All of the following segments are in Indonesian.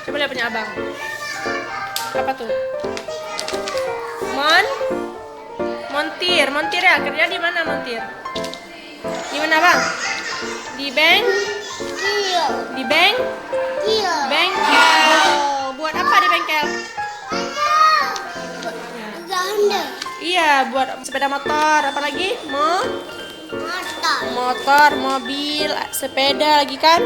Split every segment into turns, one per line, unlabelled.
Coba lihat punya abang. Apa tuh? Montir ya. Kerja di mana montir? Di mana bang? Di bank?
Iya.
Di bank?
Iya.
Bengkel. Buat apa di bengkel?
Ganda.
Iya, buat sepeda motor. Apa lagi?
Mata.
Motor, mobil, sepeda lagi kan?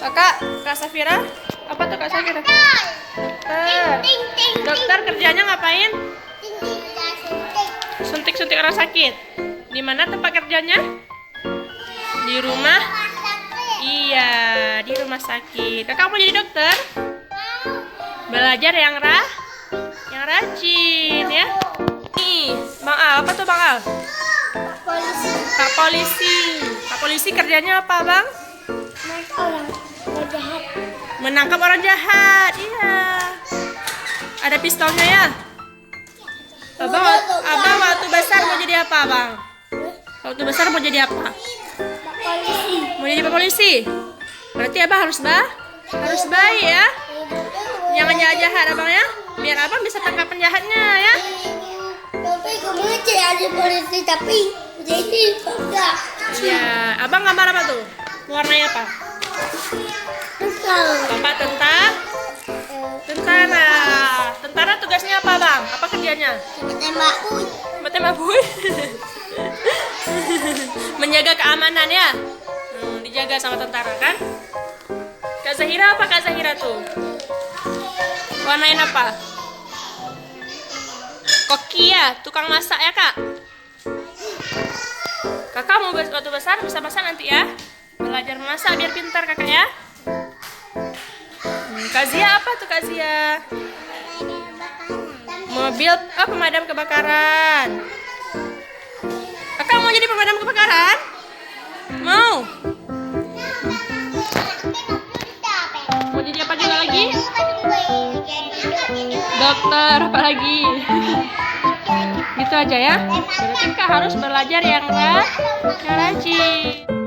Kak Safira? Apa tuh Kak Safira? Dokter.
Ting ting.
Dokter kerjanya ngapain?
Ting ting. Suntik.
Suntik-suntik orang sakit. Di mana tempat kerjanya? Di rumah? Iya, di rumah sakit. Kakak mau jadi dokter? Belajar yang rajin ya. Nih, Bang Al, apa tuh Bang Al?
Polisi.
Pak polisi. Pak polisi kerjanya apa, Bang?
Mereka orang jahat.
Menangkap orang jahat. Iya. Ada pistolnya ya? Abang waktu besar mau jadi apa, Bang? Waktu besar mau jadi apa?
Polisi.
Mau jadi Pak polisi? Berarti Abang harus baik ya. Jangan jahat-jahat Abang ya. Biar Abang bisa tangkap penjahatnya ya.
Tapi kamu jadi polisi tapi jadi enggak.
Iya, Abang gambar apa tuh? Warnanya apa?
Kesal.
Bapak tentara. Tentara tugasnya apa, Bang? Apa kerjanya?
Tembak.
Tembak bui. Menjaga keamanan ya. Dijaga sama tentara kan? Kak Zahira apa Kak Zahira tuh? Warnain apa? Koki ya, tukang masak ya Kak? Kakak mau waktu besar bisa masak nanti ya? Belajar masak biar pintar kakak ya? Kak Zia apa tuh Kak Zia? Mobil, pemadam kebakaran. Kakak mau jadi pemadam kebakaran? Mau? Mau jadi apa juga lagi? Dokter, apa lagi? Gitu aja ya. Berarti Kak harus belajar yang rajin.